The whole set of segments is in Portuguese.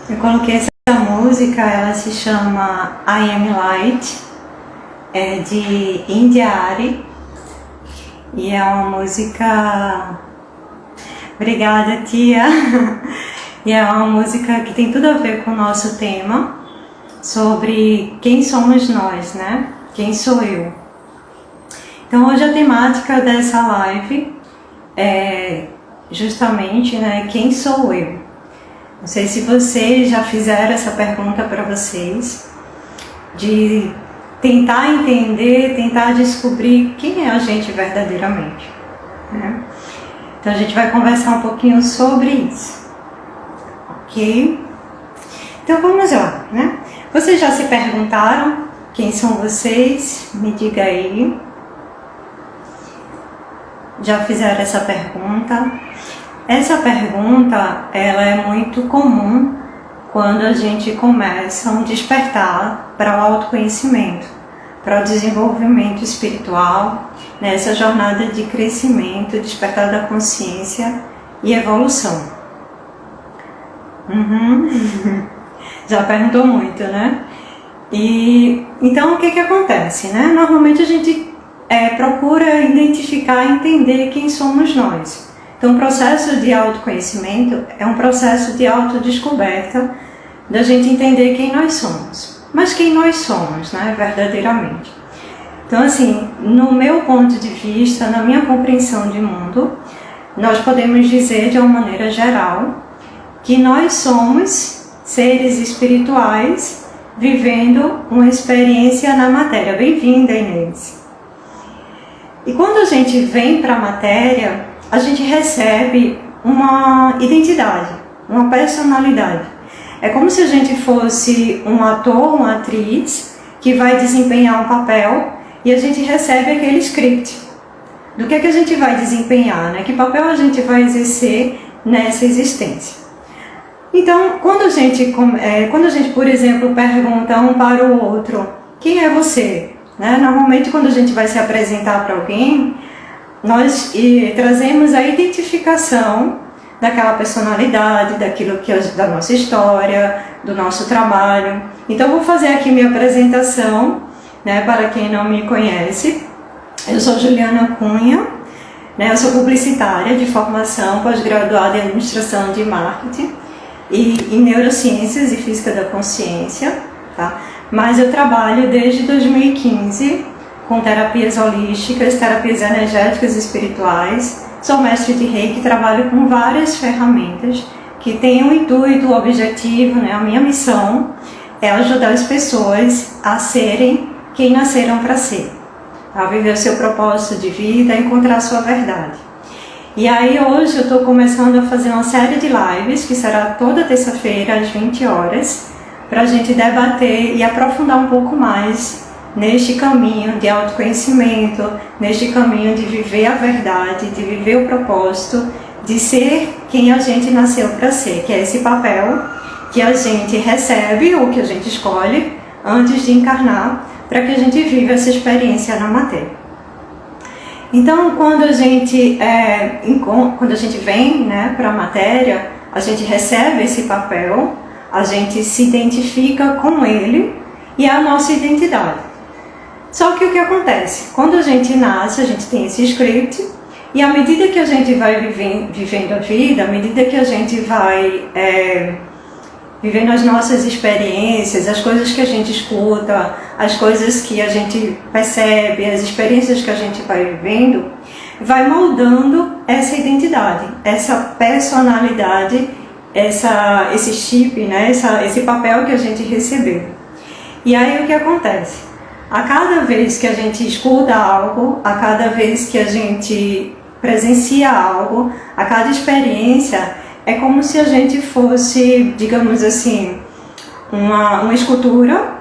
Eu coloquei essa música, ela se chama I Am Light, é de India Arie, e é uma música... Obrigada, tia! E é uma música que tem tudo a ver com o nosso tema, sobre quem somos nós, né? Quem sou eu? Então hoje a temática dessa live é justamente, né, quem sou eu? Não sei se vocês já fizeram essa pergunta para vocês, de tentar entender, tentar descobrir quem é a gente verdadeiramente, né? Então a gente vai conversar um pouquinho sobre isso, ok? Então vamos lá, né? Vocês já se perguntaram quem são vocês? Me diga aí. Já fizeram essa pergunta? Essa pergunta, ela é muito comum quando a gente começa um despertar para o autoconhecimento, para o desenvolvimento espiritual, nessa jornada de crescimento, despertar da consciência e evolução. Já perguntou muito, né? E então o que acontece, né? Normalmente a gente procura identificar e entender quem somos nós. Então o processo de autoconhecimento é um processo de autodescoberta, da gente entender quem nós somos. Mas quem nós somos, né, verdadeiramente. Então assim, no meu ponto de vista, na minha compreensão de mundo, nós podemos dizer de uma maneira geral que nós somos seres espirituais vivendo uma experiência na matéria. Bem-vinda, Inês. E quando a gente vem para a matéria, a gente recebe uma identidade, uma personalidade. É como se a gente fosse um ator, uma atriz, que vai desempenhar um papel e a gente recebe aquele script. Do que a gente vai desempenhar, né? Que papel a gente vai exercer nessa existência. Então, quando a gente, por exemplo, pergunta um para o outro, quem é você? Né? Normalmente, quando a gente vai se apresentar para alguém, nós trazemos a identificação daquela personalidade, daquilo que da nossa história, do nosso trabalho. Então, vou fazer aqui minha apresentação, né, para quem não me conhece. Eu sou Juliana Cunha, né, eu sou publicitária de formação, pós-graduada em Administração de Marketing e em Neurociências e Física da Consciência, tá? Mas eu trabalho desde 2015 com terapias holísticas, terapias energéticas e espirituais. Sou mestre de Reiki, trabalho com várias ferramentas que têm o intuito, o objetivo, né? A minha missão é ajudar as pessoas a serem quem nasceram para ser, a viver o seu propósito de vida, a encontrar a sua verdade. E aí hoje eu estou começando a fazer uma série de lives, que será toda terça-feira às 20 horas, para a gente debater e aprofundar um pouco mais neste caminho de autoconhecimento, neste caminho de viver a verdade, de viver o propósito, de ser quem a gente nasceu para ser, que é esse papel que a gente recebe ou que a gente escolhe antes de encarnar, para que a gente viva essa experiência na matéria. Então, quando a gente vem, né, para a matéria, a gente recebe esse papel, a gente se identifica com ele e é a nossa identidade. Só que o que acontece? Quando a gente nasce, a gente tem esse script e à medida que a gente vai vivendo a vida, à medida que a gente vai vivendo as nossas experiências, as coisas que a gente escuta, as coisas que a gente percebe, as experiências que a gente vai vivendo, vai moldando essa identidade, essa personalidade, esse chip, né? Esse papel que a gente recebeu. E aí o que acontece? A cada vez que a gente escuta algo, a cada vez que a gente presencia algo, a cada experiência, é como se a gente fosse, digamos assim, uma escultura,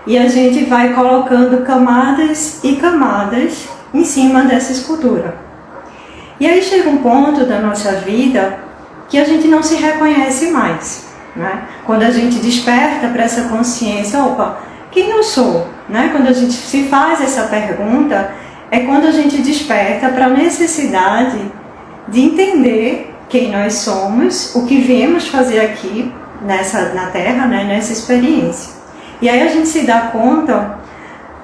e a gente vai colocando camadas e camadas em cima dessa escultura. E aí chega um ponto da nossa vida que a gente não se reconhece mais, né? Quando a gente desperta para essa consciência, opa, quem eu sou? Né? Quando a gente se faz essa pergunta, é quando a gente desperta para a necessidade de entender quem nós somos, o que viemos fazer aqui, na Terra, né, nessa experiência. E aí a gente se dá conta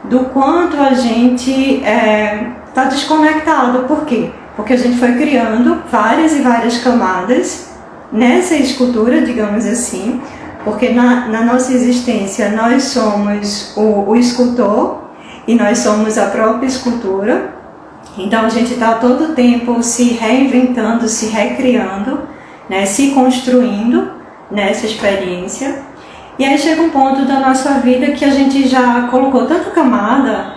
do quanto a gente está desconectado. Por quê? Porque a gente foi criando várias e várias camadas nessa escultura, digamos assim, porque na nossa existência nós somos o escultor e nós somos a própria escultura. Então a gente está todo o tempo se reinventando, se recriando, né, se construindo nessa experiência. E aí chega um ponto da nossa vida que a gente já colocou tanta camada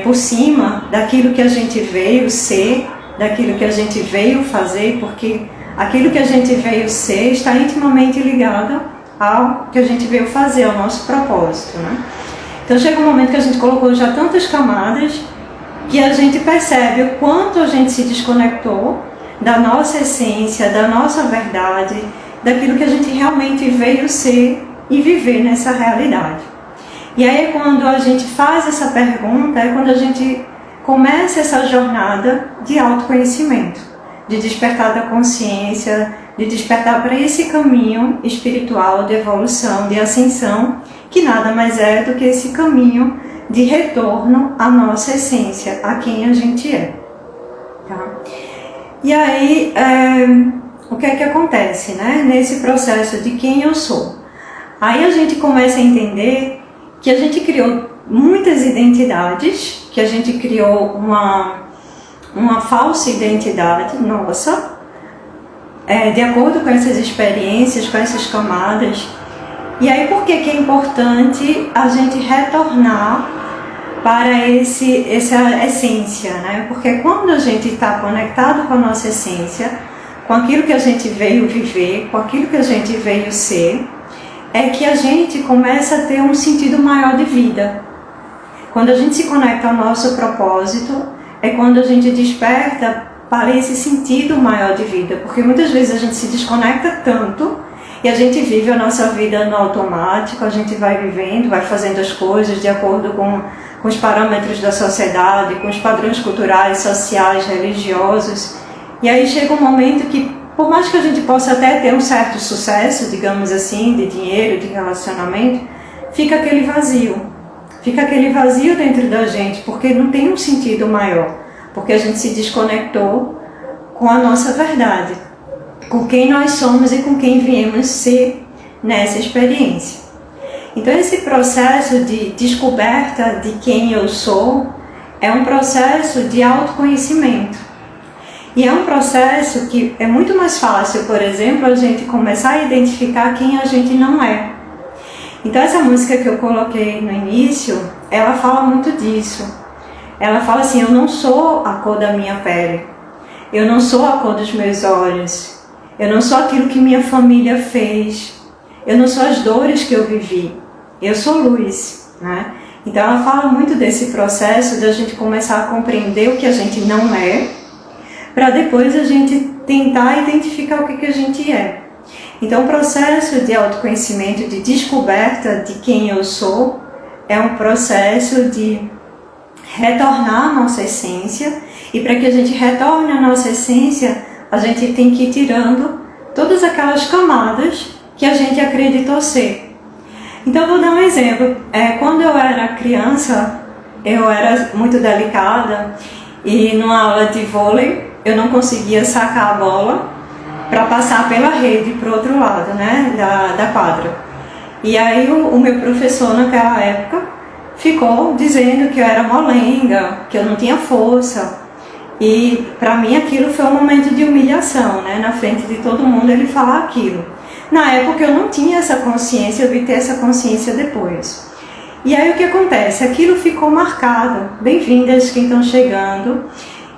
por cima daquilo que a gente veio ser, daquilo que a gente veio fazer, porque aquilo que a gente veio ser está intimamente ligado ao que a gente veio fazer, ao nosso propósito, né? Então chega um momento que a gente colocou já tantas camadas que a gente percebe o quanto a gente se desconectou da nossa essência, da nossa verdade, daquilo que a gente realmente veio ser e viver nessa realidade. E aí quando a gente faz essa pergunta, é quando a gente começa essa jornada de autoconhecimento, de despertar da consciência, de despertar para esse caminho espiritual de evolução, de ascensão, que nada mais é do que esse caminho de retorno à nossa essência, a quem a gente é. Tá? E aí, o que é que acontece, né, nesse processo de quem eu sou? Aí a gente começa a entender que a gente criou muitas identidades, que a gente criou uma falsa identidade nossa, de acordo com essas experiências, com essas camadas. E aí por que é importante a gente retornar para essa essência, né? Porque quando a gente está conectado com a nossa essência, com aquilo que a gente veio viver, com aquilo que a gente veio ser, é que a gente começa a ter um sentido maior de vida. Quando a gente se conecta ao nosso propósito, é quando a gente desperta para esse sentido maior de vida, porque muitas vezes a gente se desconecta tanto e a gente vive a nossa vida no automático, a gente vai vivendo, vai fazendo as coisas de acordo com os parâmetros da sociedade, com os padrões culturais, sociais, religiosos, e aí chega um momento que, por mais que a gente possa até ter um certo sucesso, digamos assim, de dinheiro, de relacionamento, fica aquele vazio dentro da gente, porque não tem um sentido maior, porque a gente se desconectou com a nossa verdade, com quem nós somos e com quem viemos ser nessa experiência. Então esse processo de descoberta de quem eu sou é um processo de autoconhecimento. E é um processo que é muito mais fácil, por exemplo, a gente começar a identificar quem a gente não é. Então essa música que eu coloquei no início, ela fala muito disso. Ela fala assim, eu não sou a cor da minha pele, eu não sou a cor dos meus olhos, eu não sou aquilo que minha família fez, eu não sou as dores que eu vivi, eu sou luz, né? Então ela fala muito desse processo de a gente começar a compreender o que a gente não é, para depois a gente tentar identificar o que a gente é. Então o processo de autoconhecimento, de descoberta de quem eu sou, é um processo de retornar à nossa essência, e para que a gente retorne à nossa essência, a gente tem que ir tirando todas aquelas camadas que a gente acreditou ser. Então vou dar um exemplo. Quando eu era criança, eu era muito delicada e numa aula de vôlei eu não conseguia sacar a bola para passar pela rede para o outro lado, né, da quadra. E aí o meu professor naquela época ficou dizendo que eu era molenga, que eu não tinha força. E para mim aquilo foi um momento de humilhação, né, na frente de todo mundo ele falar aquilo. Na época eu não tinha essa consciência, eu vi ter essa consciência depois. E aí o que acontece? Aquilo ficou marcado, bem-vindas quem estão chegando,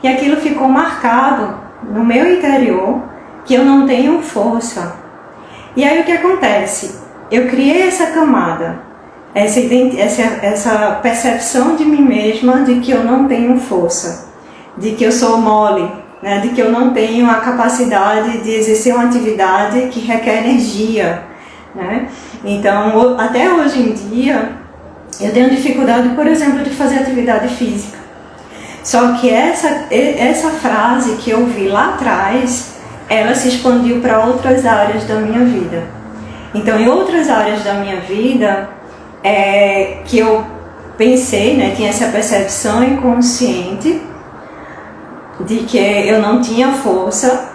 e aquilo ficou marcado no meu interior, que eu não tenho força. E aí o que acontece? Eu criei essa camada, essa percepção de mim mesma de que eu não tenho força, de que eu sou mole, né, de que eu não tenho a capacidade de exercer uma atividade que requer energia, né? Então, até hoje em dia, eu tenho dificuldade, por exemplo, de fazer atividade física. Só que essa frase que eu vi lá atrás, ela se expandiu para outras áreas da minha vida. Então, em outras áreas da minha vida, que eu pensei, né, tinha essa percepção inconsciente de que eu não tinha força.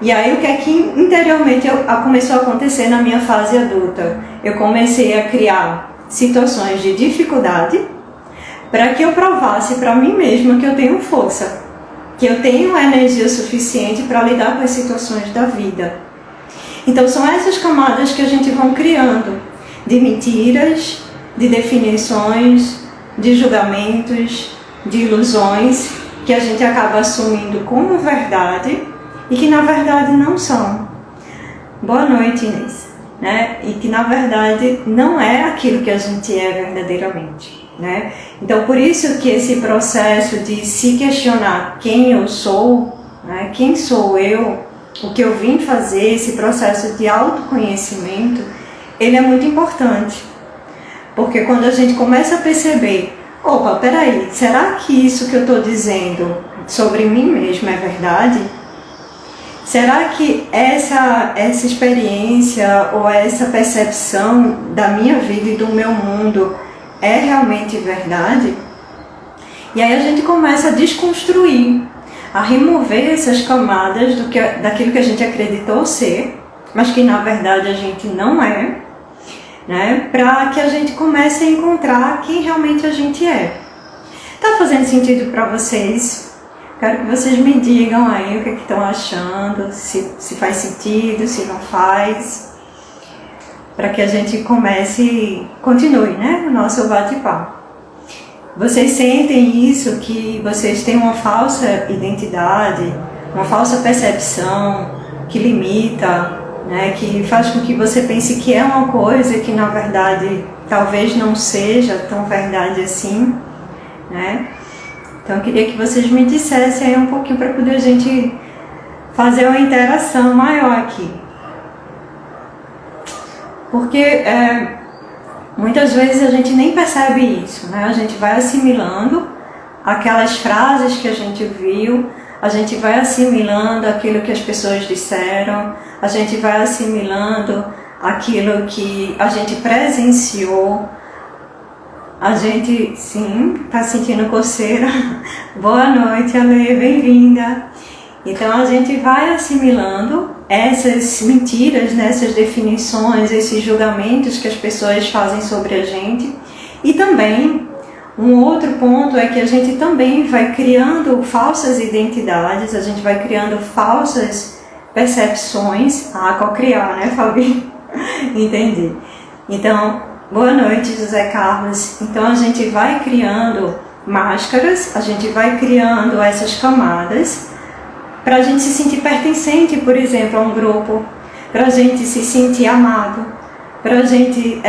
E aí o que é que interiormente começou a acontecer na minha fase adulta? Eu comecei a criar situações de dificuldade para que eu provasse para mim mesma que eu tenho força, que eu tenho energia suficiente para lidar com as situações da vida. Então são essas camadas que a gente vai criando, de mentiras, de definições, de julgamentos, de ilusões, que a gente acaba assumindo como verdade e que na verdade não são. Boa noite, Inês. Né? E que na verdade não é aquilo que a gente é verdadeiramente. Né? Então por isso que esse processo de se questionar quem eu sou, né? Quem sou eu, o que eu vim fazer, esse processo de autoconhecimento, ele é muito importante. Porque quando a gente começa a perceber, opa, peraí, será que isso que eu estou dizendo sobre mim mesmo é verdade? Será que essa experiência ou essa percepção da minha vida e do meu mundo é realmente verdade? E aí a gente começa a desconstruir, a remover essas camadas daquilo que a gente acreditou ser, mas que na verdade a gente não é, né? Para que a gente comece a encontrar quem realmente a gente é. Tá fazendo sentido para vocês? Quero que vocês me digam aí o que estão achando, se faz sentido, se não faz, para que a gente continue, né, o nosso bate-papo. Vocês sentem isso, que vocês têm uma falsa identidade, uma falsa percepção que limita, né, que faz com que você pense que é uma coisa que na verdade talvez não seja tão verdade assim, né? Então eu queria que vocês me dissessem aí um pouquinho para poder a gente fazer uma interação maior aqui. Porque muitas vezes a gente nem percebe isso, né? A gente vai assimilando aquelas frases que a gente viu, a gente vai assimilando aquilo que as pessoas disseram, a gente vai assimilando aquilo que a gente presenciou. A gente, sim, está sentindo coceira. Boa noite, Ale, bem-vinda. Então a gente vai assimilando essas mentiras, né, essas definições, esses julgamentos que as pessoas fazem sobre a gente. E também, um outro ponto é que a gente também vai criando falsas identidades, a gente vai criando falsas percepções. Co-criar, né, Fabi? Entendi. Então, boa noite, José Carlos. Então a gente vai criando máscaras, a gente vai criando essas camadas para a gente se sentir pertencente, por exemplo, a um grupo, para a gente se sentir amado, para a gente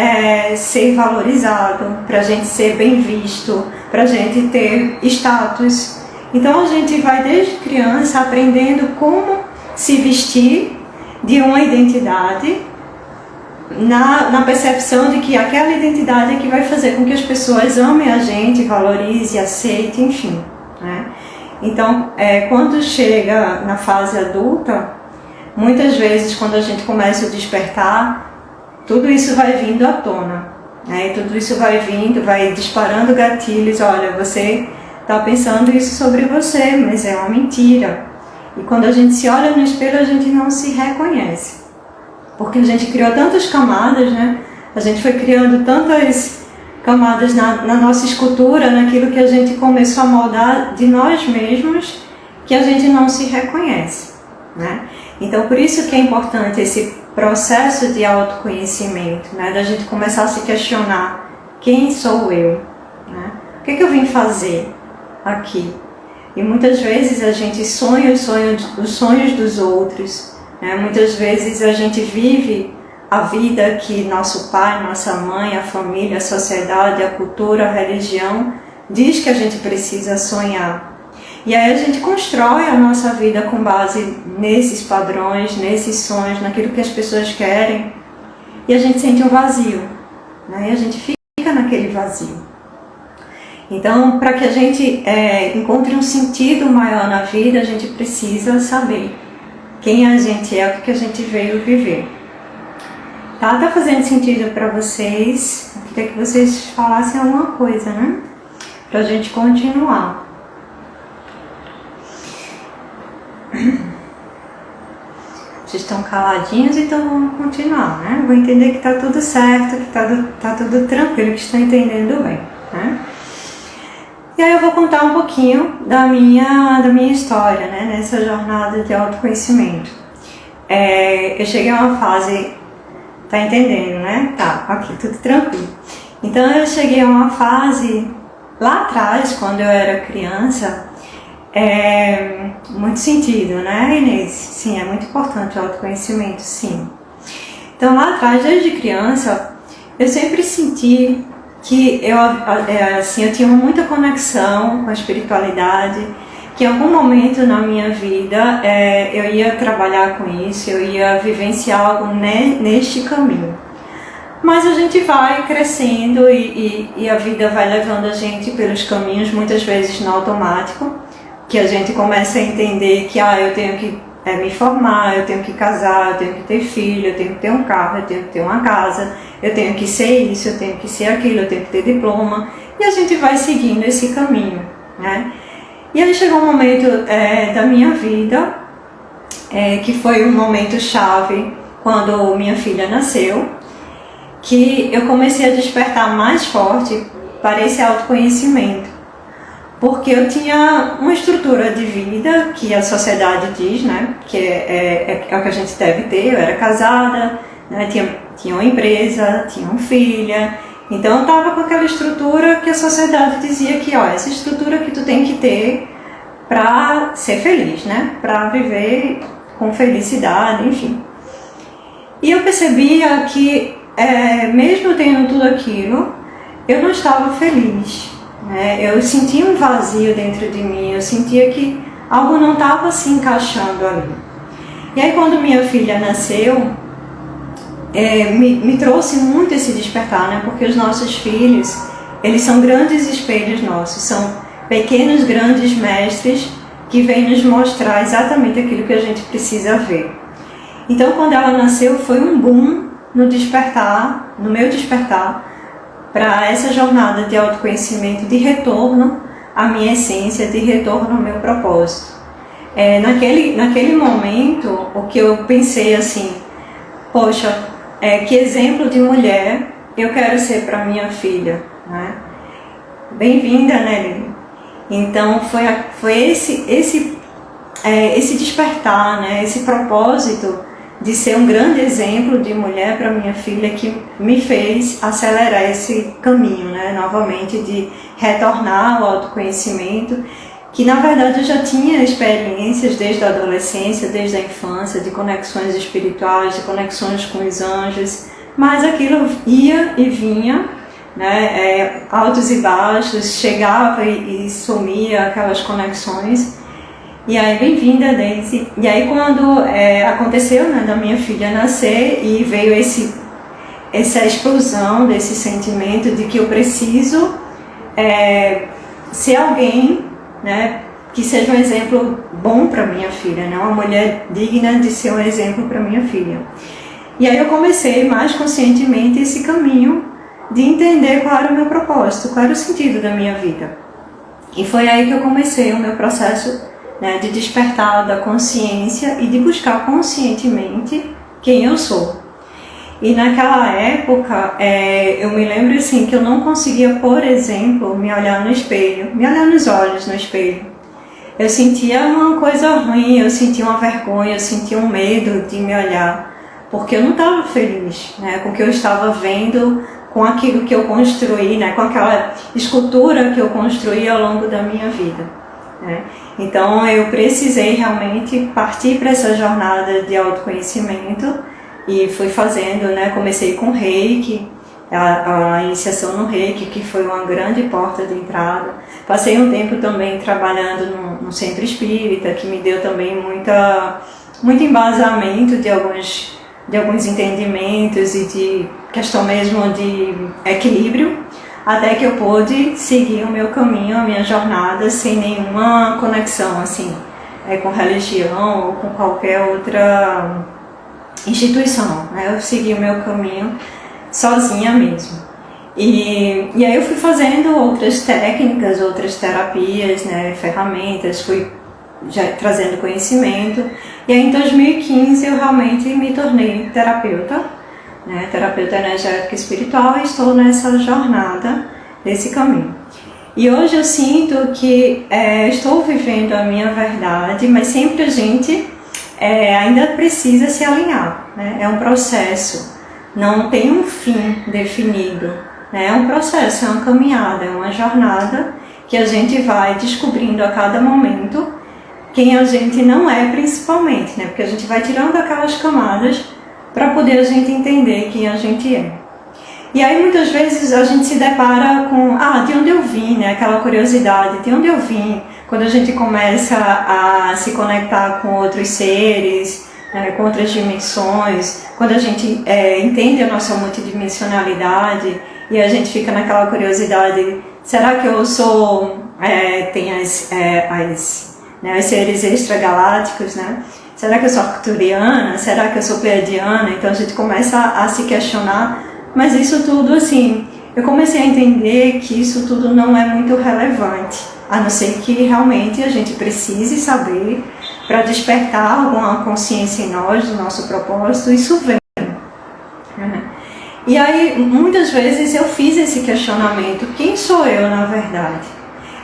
ser valorizado, para a gente ser bem visto, para a gente ter status. Então a gente vai desde criança aprendendo como se vestir de uma identidade, na percepção de que aquela identidade é que vai fazer com que as pessoas amem a gente, valorizem, aceitem, enfim, né? Então, quando chega na fase adulta, muitas vezes quando a gente começa a despertar, tudo isso vai vindo à tona, né? E tudo isso vai vindo, vai disparando gatilhos. Olha, você está pensando isso sobre você, mas é uma mentira. E quando a gente se olha no espelho, a gente não se reconhece. Porque a gente criou tantas camadas, né? A gente foi criando tantas camadas na nossa escultura, naquilo que a gente começou a moldar de nós mesmos, que a gente não se reconhece, né? Então, por isso que é importante esse processo de autoconhecimento, né? Da gente começar a se questionar: quem sou eu? Né? O que eu vim fazer aqui? E muitas vezes a gente sonha os sonhos dos outros. Muitas vezes a gente vive a vida que nosso pai, nossa mãe, a família, a sociedade, a cultura, a religião diz que a gente precisa sonhar. E aí a gente constrói a nossa vida com base nesses padrões, nesses sonhos, naquilo que as pessoas querem. E a gente sente um vazio, né? E a gente fica naquele vazio. Então, para que a gente encontre um sentido maior na vida, a gente precisa saber quem a gente é, o que a gente veio viver. Tá fazendo sentido para vocês? Eu queria que vocês falassem alguma coisa, né? Pra gente continuar. Vocês estão caladinhos, então vamos continuar, né? Vou entender que tá tudo certo, que tá tudo tranquilo, que estão entendendo bem, né? E aí eu vou contar um pouquinho da minha história, né? Nessa jornada de autoconhecimento. Eu cheguei a uma fase... Tá entendendo, né? Tá, ok, tudo tranquilo. Então eu cheguei a uma fase lá atrás, quando eu era criança, muito sentido, né, Inês? Sim, é muito importante o autoconhecimento, sim. Então lá atrás, desde criança, eu sempre senti que eu tinha muita conexão com a espiritualidade, que em algum momento na minha vida eu ia trabalhar com isso, eu ia vivenciar algo neste caminho. Mas a gente vai crescendo e a vida vai levando a gente pelos caminhos, muitas vezes no automático, que a gente começa a entender que eu tenho que me formar, eu tenho que casar, eu tenho que ter filho, eu tenho que ter um carro, eu tenho que ter uma casa, eu tenho que ser isso, eu tenho que ser aquilo, eu tenho que ter diploma, e a gente vai seguindo esse caminho, né? E aí chegou um momento da minha vida, que foi um momento chave quando minha filha nasceu, que eu comecei a despertar mais forte para esse autoconhecimento. Porque eu tinha uma estrutura de vida que a sociedade diz, né, que é o que a gente deve ter. Eu era casada, né, tinha uma empresa, tinha uma filha. Então eu estava com aquela estrutura que a sociedade dizia que, essa estrutura que tu tem que ter para ser feliz, né? Para viver com felicidade, enfim. E eu percebia que, mesmo tendo tudo aquilo, eu não estava feliz, né? Eu sentia um vazio dentro de mim, eu sentia que algo não estava se encaixando ali. E aí quando minha filha nasceu, me trouxe muito esse despertar, né? Porque os nossos filhos, eles são grandes espelhos nossos, são pequenos grandes mestres que vêm nos mostrar exatamente aquilo que a gente precisa ver. Então quando ela nasceu foi um boom no despertar, no meu despertar, para essa jornada de autoconhecimento, de retorno à minha essência, de retorno ao meu propósito. Naquele momento, o que eu pensei assim, poxa, que exemplo de mulher eu quero ser para minha filha, né? Bem-vinda, Nelly. Então foi esse despertar, né? Esse propósito de ser um grande exemplo de mulher para minha filha que me fez acelerar esse caminho, né? Novamente de retornar ao autoconhecimento, que na verdade eu já tinha experiências desde a adolescência, desde a infância, de conexões espirituais, de conexões com os anjos, mas aquilo ia e vinha, né? Altos e baixos, chegava e sumia aquelas conexões. E aí, bem-vinda, Daisy. E aí quando aconteceu, né, da minha filha nascer e veio essa explosão desse sentimento de que eu preciso ser alguém, né, que seja um exemplo bom para minha filha, né, uma mulher digna de ser um exemplo para minha filha. E aí eu comecei mais conscientemente esse caminho de entender qual era o meu propósito, qual era o sentido da minha vida. E foi aí que eu comecei o meu processo, né, de despertar da consciência e de buscar conscientemente quem eu sou. E naquela época, eu me lembro assim, que eu não conseguia, por exemplo, me olhar no espelho, me olhar nos olhos no espelho. Eu sentia uma coisa ruim, eu sentia uma vergonha, eu sentia um medo de me olhar, porque eu não estava feliz, né, com o que eu estava vendo, com aquilo que eu construí, né, com aquela escultura que eu construí ao longo da minha vida, né. Então eu precisei realmente partir para essa jornada de autoconhecimento e fui fazendo, né, comecei com Reiki, a iniciação no Reiki, que foi uma grande porta de entrada. Passei um tempo também trabalhando no centro espírita, que me deu também muito embasamento de alguns entendimentos e de questão mesmo de equilíbrio, até que eu pude seguir o meu caminho, a minha jornada, sem nenhuma conexão assim, com religião ou com qualquer outra instituição, né? Eu segui o meu caminho sozinha mesmo. E aí eu fui fazendo outras técnicas, outras terapias, né, ferramentas, fui já trazendo conhecimento. E aí em 2015 eu realmente me tornei terapeuta, né, terapeuta energética espiritual, e estou nessa jornada, nesse caminho. E hoje eu sinto que estou vivendo a minha verdade, mas sempre a gente ainda precisa se alinhar, né? É um processo, não tem um fim definido, né? É um processo, é uma caminhada, é uma jornada que a gente vai descobrindo a cada momento quem a gente não é, principalmente, né? Porque a gente vai tirando aquelas camadas para poder a gente entender quem a gente é. E aí muitas vezes a gente se depara com, de onde eu vim, né? Aquela curiosidade, de onde eu vim, quando a gente começa a se conectar com outros seres, né? Com outras dimensões, quando a gente entende a nossa multidimensionalidade e a gente fica naquela curiosidade, será que eu sou, tem os seres extragalácticos, né? Será que eu sou arcturiana? Será que eu sou pleiadiana? Então a gente começa a se questionar. Mas isso tudo, assim, eu comecei a entender que isso tudo não é muito relevante, a não ser que realmente a gente precise saber para despertar alguma consciência em nós do nosso propósito, isso vem. E aí, muitas vezes eu fiz esse questionamento, quem sou eu na verdade?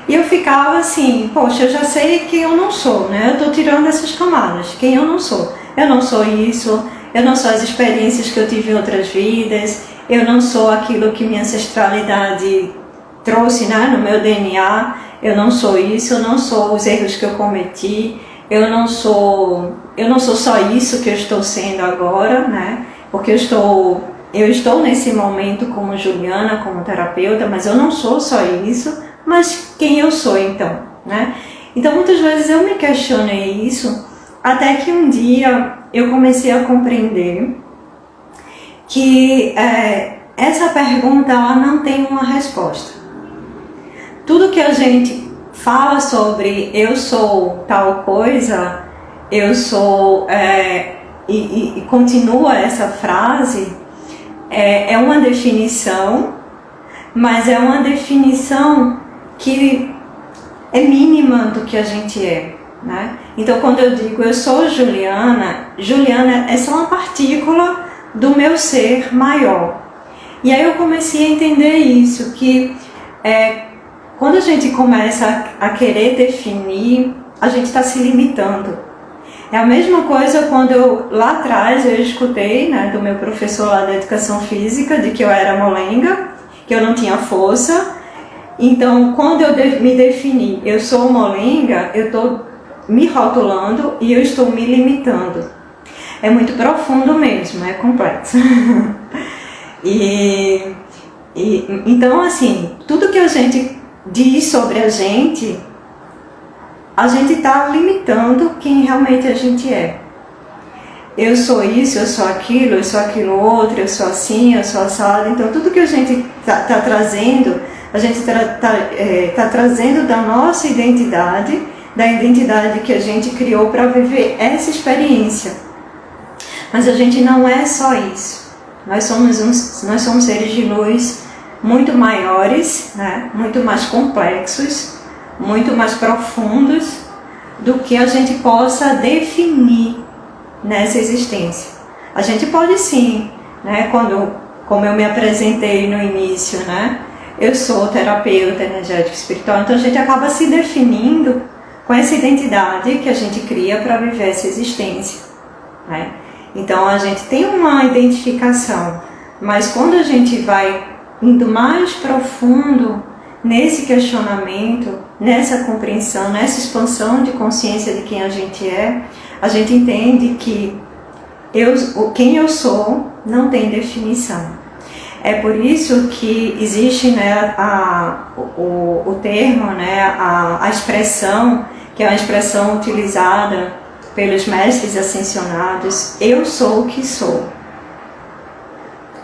E eu ficava assim, poxa, eu já sei que eu não sou, né? Eu estou tirando essas camadas, quem eu não sou? Eu não sou isso, eu não sou as experiências que eu tive em outras vidas, eu não sou aquilo que minha ancestralidade trouxe, né, no meu DNA, eu não sou isso, eu não sou os erros que eu cometi, eu não sou só isso que eu estou sendo agora, né, porque eu estou nesse momento como Juliana, como terapeuta, mas eu não sou só isso, mas quem eu sou então, né? Então muitas vezes eu me questionei isso, até que um dia eu comecei a compreender que essa pergunta ela não tem uma resposta. Tudo que a gente fala sobre eu sou tal coisa, eu sou, e continua essa frase, é uma definição, mas é uma definição que é mínima do que a gente é, né? Então quando eu digo eu sou Juliana, Juliana é só uma partícula do meu ser maior. E aí eu comecei a entender isso, que quando a gente começa a querer definir, a gente está se limitando. É a mesma coisa quando lá atrás eu escutei, né, do meu professor lá da educação física, de que eu era molenga, que eu não tinha força. Então quando eu me defini, eu sou molenga, eu estou me rotulando e eu estou me limitando. É muito profundo mesmo, é complexo. Então, assim, tudo que a gente diz sobre a gente está limitando quem realmente a gente é. Eu sou isso, eu sou aquilo outro, eu sou assim, eu sou assado. Então, tudo que a gente está trazendo, a gente está trazendo da nossa identidade, da identidade que a gente criou para viver essa experiência. Mas a gente não é só isso. Nós somos seres de luz muito maiores, né? Muito mais complexos, muito mais profundos do que a gente possa definir nessa existência. A gente pode sim, né? Como eu me apresentei no início, né? Eu sou terapeuta energética espiritual, então a gente acaba se definindo com essa identidade que a gente cria para viver essa existência, né? Então a gente tem uma identificação, mas quando a gente vai indo mais profundo nesse questionamento, nessa compreensão, nessa expansão de consciência de quem a gente é, a gente entende que quem eu sou não tem definição. É por isso que existe, né, o termo, né, a expressão, que é uma expressão utilizada pelos mestres ascensionados, eu sou o que sou.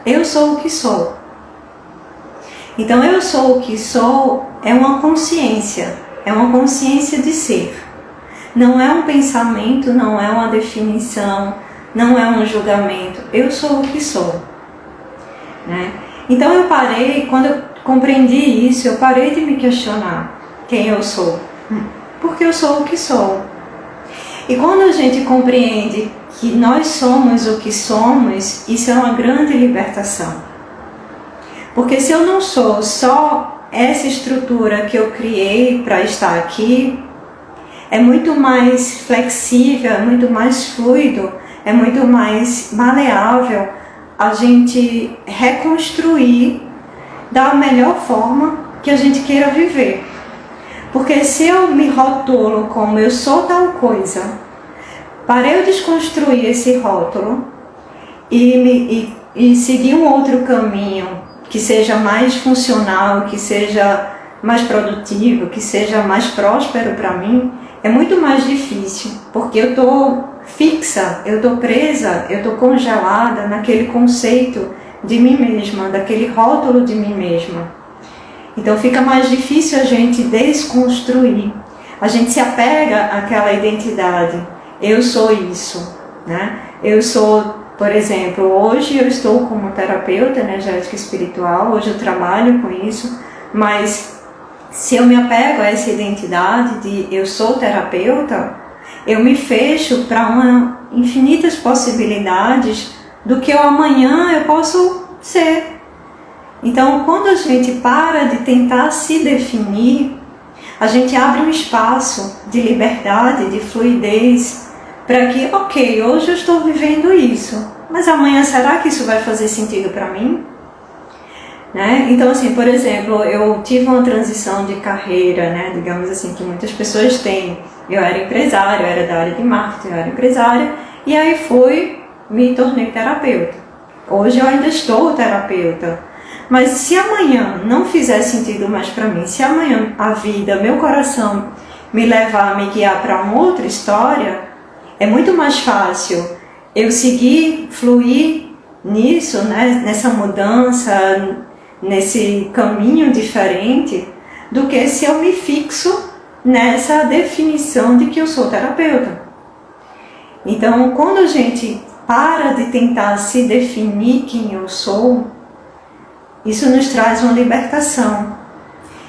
Eu sou o que sou. Então, eu sou o que sou é uma consciência de ser. Não é um pensamento, não é uma definição, não é um julgamento, eu sou o que sou, né? Então eu parei, quando eu compreendi isso, eu parei de me questionar quem eu sou, porque eu sou o que sou. E quando a gente compreende que nós somos o que somos, isso é uma grande libertação. Porque se eu não sou só essa estrutura que eu criei para estar aqui, é muito mais flexível, é muito mais fluido, é muito mais maleável a gente reconstruir da melhor forma que a gente queira viver. Porque se eu me rotulo como eu sou tal coisa, para eu desconstruir esse rótulo e seguir um outro caminho que seja mais funcional, que seja mais produtivo, que seja mais próspero para mim, é muito mais difícil, porque eu estou fixa, eu estou presa, eu estou congelada naquele conceito de mim mesma, daquele rótulo de mim mesma. Então fica mais difícil a gente desconstruir. A gente se apega àquela identidade. Eu sou isso, né? Eu sou, por exemplo, hoje eu estou como terapeuta energética espiritual, hoje eu trabalho com isso, mas se eu me apego a essa identidade de eu sou terapeuta, eu me fecho para infinitas possibilidades do que eu amanhã eu posso ser. Então, quando a gente para de tentar se definir, a gente abre um espaço de liberdade, de fluidez, para que, ok, hoje eu estou vivendo isso, mas amanhã será que isso vai fazer sentido para mim? Né? Então, assim, por exemplo, eu tive uma transição de carreira, né, digamos assim, que muitas pessoas têm. Eu era empresária, eu era da área de marketing, eu era empresária, e aí me tornei terapeuta. Hoje eu ainda estou terapeuta. Mas se amanhã não fizer sentido mais para mim, se amanhã a vida, meu coração me levar, me guiar para uma outra história, é muito mais fácil eu seguir, fluir nisso, né, nessa mudança, nesse caminho diferente, do que se eu me fixo nessa definição de que eu sou terapeuta. Então, quando a gente para de tentar se definir quem eu sou, isso nos traz uma libertação.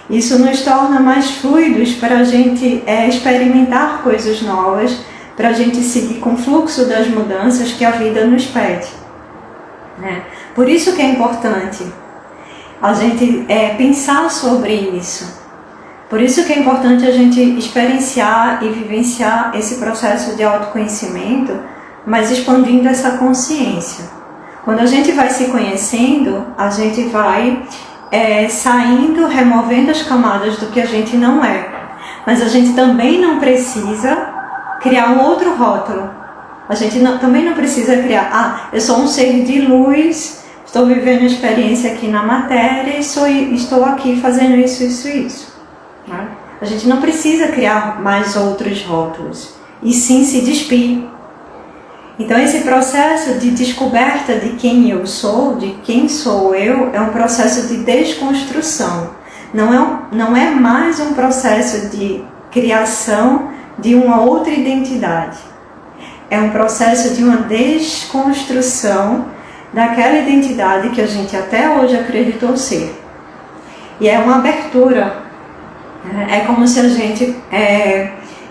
Isso nos torna mais fluidos para a gente experimentar coisas novas, para a gente seguir com o fluxo das mudanças que a vida nos pede. Né? Por isso que é importante a gente pensar sobre isso. Por isso que é importante a gente experienciar e vivenciar esse processo de autoconhecimento, mas expandindo essa consciência. Quando a gente vai se conhecendo, a gente vai saindo, removendo as camadas do que a gente não é. Mas a gente também não precisa criar um outro rótulo. A gente também não precisa criar, eu sou um ser de luz, estou vivendo a experiência aqui na matéria e estou aqui fazendo isso, isso e isso. Né? A gente não precisa criar mais outros rótulos, e sim se despir. Então esse processo de descoberta de quem eu sou, de quem sou eu, é um processo de desconstrução. Não é mais um processo de criação de uma outra identidade. É um processo de uma desconstrução daquela identidade que a gente até hoje acreditou ser. E é uma abertura. É como se a gente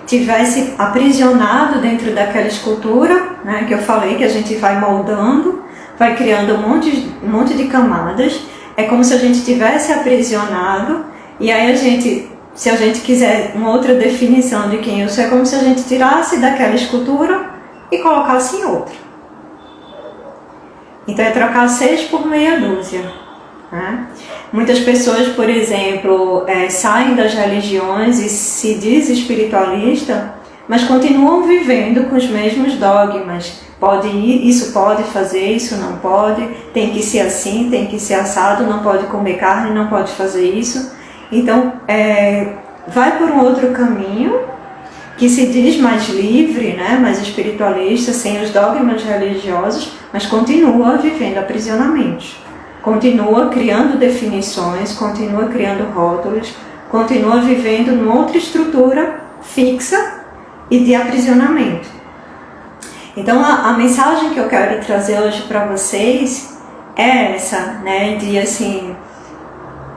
tivesse aprisionado dentro daquela escultura, né, que eu falei, que a gente vai moldando, vai criando um monte de camadas. É como se a gente tivesse aprisionado, e aí se a gente quiser uma outra definição de quem eu sou, é como se a gente tirasse daquela escultura e colocasse em outra. Então é trocar 6 por meia dúzia. Né? Muitas pessoas, por exemplo, saem das religiões e se diz espiritualista, mas continuam vivendo com os mesmos dogmas. Pode ir, isso pode fazer, isso não pode, tem que ser assim, tem que ser assado, não pode comer carne, não pode fazer isso. Então, vai por um outro caminho, que se diz mais livre, né, mais espiritualista, sem os dogmas religiosos, mas continua vivendo aprisionamentos. Continua criando definições, continua criando rótulos, continua vivendo numa outra estrutura fixa e de aprisionamento. Então a mensagem que eu quero trazer hoje para vocês é essa, né, de assim,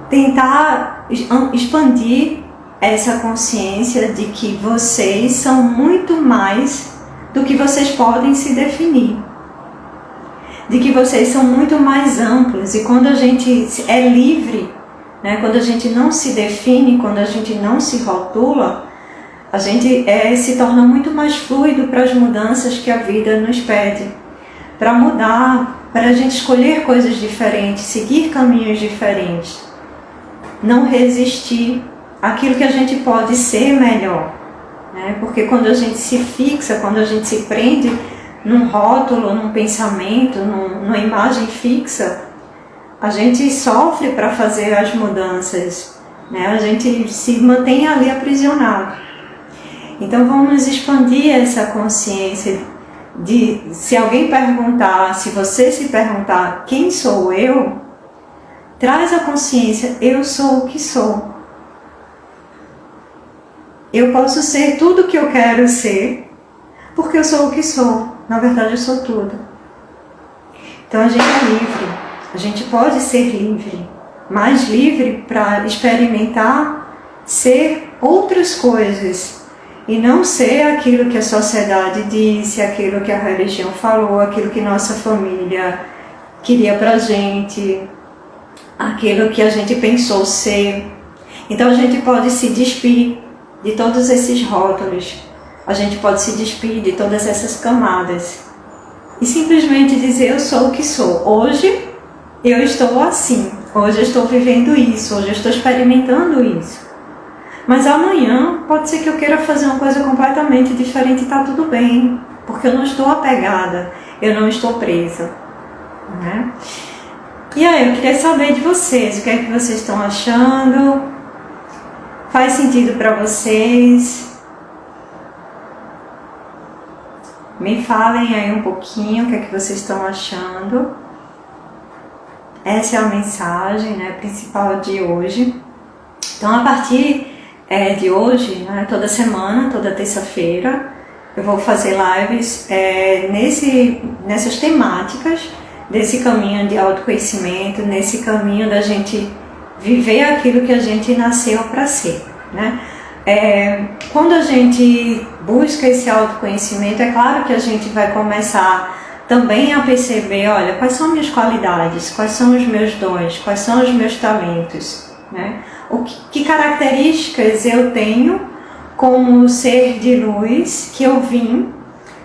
tentar expandir essa consciência de que vocês são muito mais do que vocês podem se definir, de que vocês são muito mais amplos, e quando a gente é livre, né, quando a gente não se define, quando a gente não se rotula, a gente se torna muito mais fluido para as mudanças que a vida nos pede, para mudar, para a gente escolher coisas diferentes, seguir caminhos diferentes, não resistir àquilo que a gente pode ser melhor, né? Porque quando a gente se fixa, quando a gente se prende num rótulo, num pensamento, numa imagem fixa, a gente sofre para fazer as mudanças, né? A gente se mantém ali aprisionado. Então vamos expandir essa consciência de, se alguém perguntar, se você se perguntar quem sou eu, traz a consciência, eu sou o que sou. Eu posso ser tudo o que eu quero ser, porque eu sou o que sou. Na verdade, eu sou tudo. Então a gente é livre, a gente pode ser livre, mais livre para experimentar ser outras coisas e não ser aquilo que a sociedade disse, aquilo que a religião falou, aquilo que nossa família queria pra gente, aquilo que a gente pensou ser. Então a gente pode se despir de todos esses rótulos, a gente pode se despir de todas essas camadas e simplesmente dizer: eu sou o que sou. Hoje eu estou assim, hoje eu estou vivendo isso, hoje eu estou experimentando isso. Mas amanhã pode ser que eu queira fazer uma coisa completamente diferente e está tudo bem, porque eu não estou apegada, eu não estou presa, né? E aí, eu queria saber de vocês, o que é que vocês estão achando? Faz sentido para vocês? Me falem aí um pouquinho o que é que vocês estão achando. Essa é a mensagem, né, principal de hoje. Então, a partir de hoje, né, toda semana, toda terça-feira, eu vou fazer lives nessas temáticas desse caminho de autoconhecimento, nesse caminho da gente viver aquilo que a gente nasceu para ser, né? Quando a gente busca esse autoconhecimento, é claro que a gente vai começar também a perceber, olha, quais são minhas qualidades, quais são os meus dons, quais são os meus talentos, né? Que características eu tenho como ser de luz que eu vim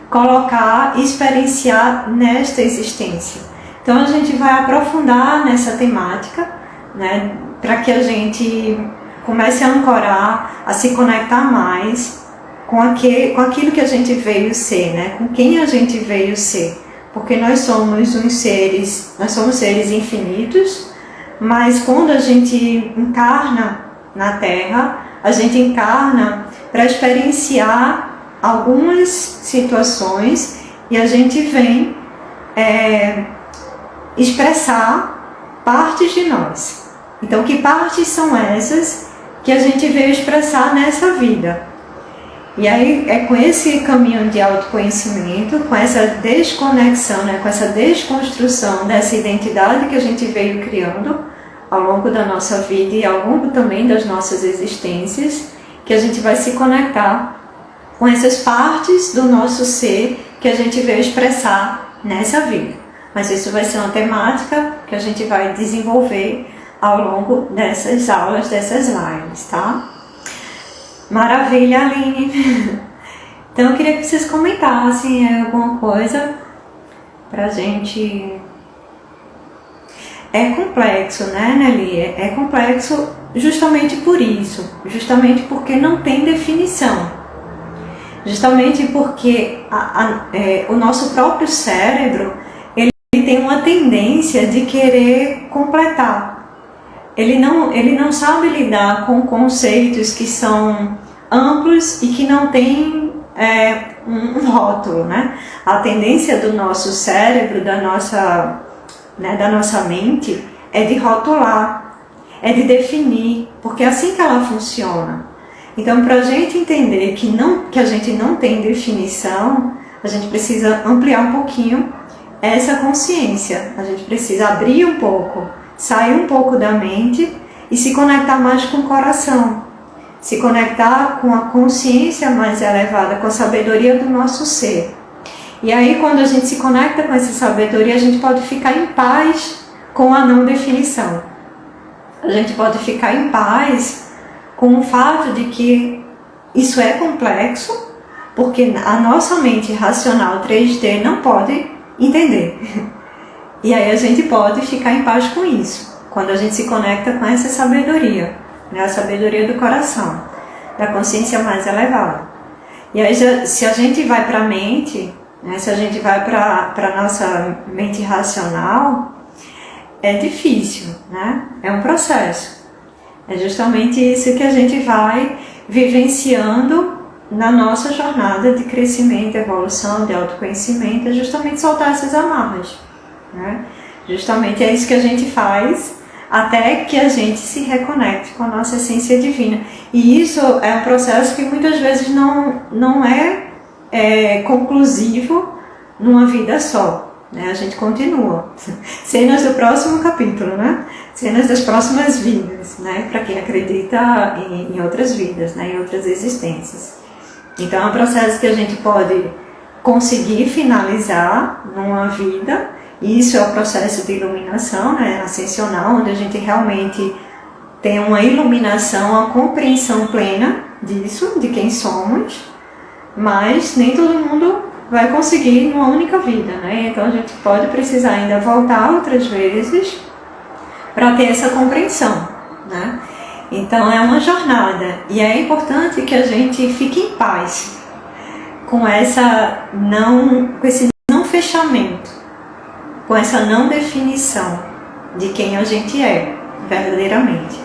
colocar e experienciar nesta existência. Então a gente vai aprofundar nessa temática, né, para que a gente comece a ancorar, a se conectar mais com aquilo que a gente veio ser, né, com quem a gente veio ser. Porque nós somos seres infinitos, mas quando a gente encarna na Terra, a gente encarna para experienciar algumas situações e a gente vem expressar partes de nós. Então, que partes são essas que a gente veio expressar nessa vida? E aí é com esse caminho de autoconhecimento, com essa desconexão, né, com essa desconstrução dessa identidade que a gente veio criando ao longo da nossa vida e ao longo também das nossas existências, que a gente vai se conectar com essas partes do nosso ser que a gente veio expressar nessa vida. Mas isso vai ser uma temática que a gente vai desenvolver ao longo dessas aulas, dessas lives, tá? Maravilha, Aline! Então eu queria que vocês comentassem alguma coisa pra gente. É complexo, né, Nelly? É complexo justamente por isso, justamente porque não tem definição, justamente porque o nosso próprio cérebro ele tem uma tendência de querer completar. Ele não sabe lidar com conceitos que são amplos e que não têm um rótulo, né? A tendência do nosso cérebro, da nossa mente, é de rotular, é de definir, porque é assim que ela funciona. Então, para a gente entender que a gente não tem definição, a gente precisa ampliar um pouquinho essa consciência. A gente precisa abrir um pouco, sair um pouco da mente e se conectar mais com o coração. Se conectar com a consciência mais elevada, com a sabedoria do nosso ser. E aí, quando a gente se conecta com essa sabedoria, a gente pode ficar em paz com a não definição. A gente pode ficar em paz com o fato de que isso é complexo, porque a nossa mente racional 3D não pode entender. E aí a gente pode ficar em paz com isso, quando a gente se conecta com essa sabedoria, né? A sabedoria do coração, da consciência mais elevada. E aí, se a gente vai para a mente, né? Se a gente vai para a nossa mente racional, é difícil, né? É um processo. É justamente isso que a gente vai vivenciando na nossa jornada de crescimento, evolução, de autoconhecimento, é justamente soltar essas amarras, né? Justamente é isso que a gente faz até que a gente se reconecte com a nossa essência divina. E isso é um processo que muitas vezes não é conclusivo numa vida só, né? A gente continua. Cenas do próximo capítulo, né? Cenas das próximas vidas, né? Para quem acredita em outras vidas, né? Em outras existências. Então é um processo que a gente pode conseguir finalizar numa vida, e isso é o processo de iluminação, né, ascensional, onde a gente realmente tem uma iluminação, uma compreensão plena disso, de quem somos, mas nem todo mundo vai conseguir numa única vida, né? Então a gente pode precisar ainda voltar outras vezes para ter essa compreensão, né? Então é uma jornada, e é importante que a gente fique em paz com esse não fechamento, com essa não definição de quem a gente é verdadeiramente.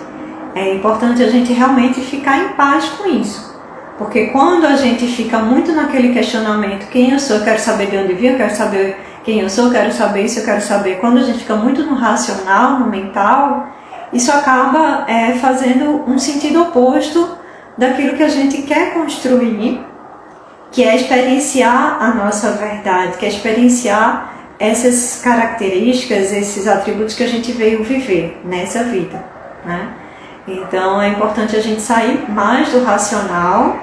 É importante a gente realmente ficar em paz com isso, porque quando a gente fica muito naquele questionamento, quem eu sou, eu quero saber de onde vim, eu quero saber quem eu sou, eu quero saber isso, eu quero saber, quando a gente fica muito no racional, no mental, isso acaba fazendo um sentido oposto daquilo que a gente quer construir, que é experienciar a nossa verdade, que é experienciar essas características, esses atributos que a gente veio viver nessa vida, né? Então é importante a gente sair mais do racional,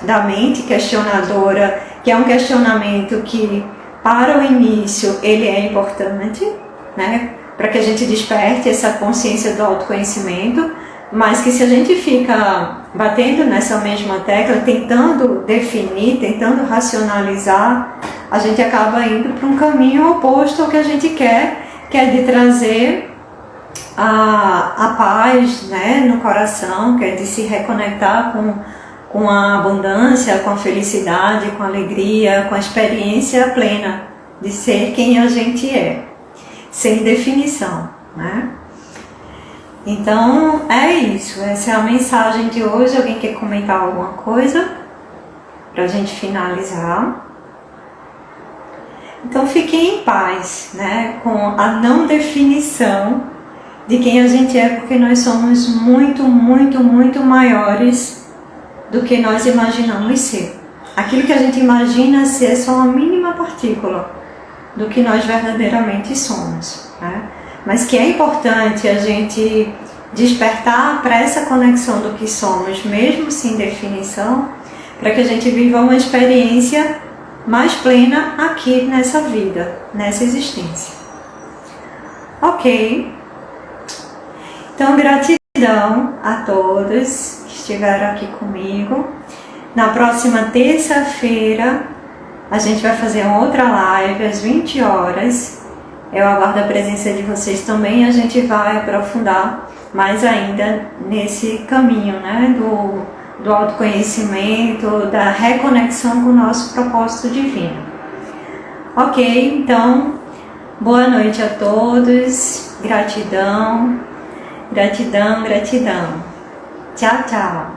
da mente questionadora, que é um questionamento que para o início ele é importante, né? Para que a gente desperte essa consciência do autoconhecimento, mas que se a gente fica batendo nessa mesma tecla, tentando definir, tentando racionalizar, a gente acaba indo para um caminho oposto ao que a gente quer, que é de trazer a paz, né, no coração, que é de se reconectar com a abundância, com a felicidade, com a alegria, com a experiência plena de ser quem a gente é, sem definição, né? Então é isso, essa é a mensagem de hoje. Alguém quer comentar alguma coisa para a gente finalizar? Então fiquem em paz, né, com a não definição de quem a gente é, porque nós somos muito, muito, muito maiores do que nós imaginamos ser. Aquilo que a gente imagina ser é só uma mínima partícula do que nós verdadeiramente somos, né? Mas que é importante a gente despertar para essa conexão do que somos, mesmo sem definição, para que a gente viva uma experiência mais plena aqui nessa vida, nessa existência. Ok? Então, gratidão a todos que estiveram aqui comigo. Na próxima terça-feira, a gente vai fazer uma outra live às 20 horas. Eu aguardo a presença de vocês também e a gente vai aprofundar mais ainda nesse caminho, né, do autoconhecimento, da reconexão com o nosso propósito divino. Ok, então, boa noite a todos, gratidão, gratidão, gratidão. Tchau, tchau.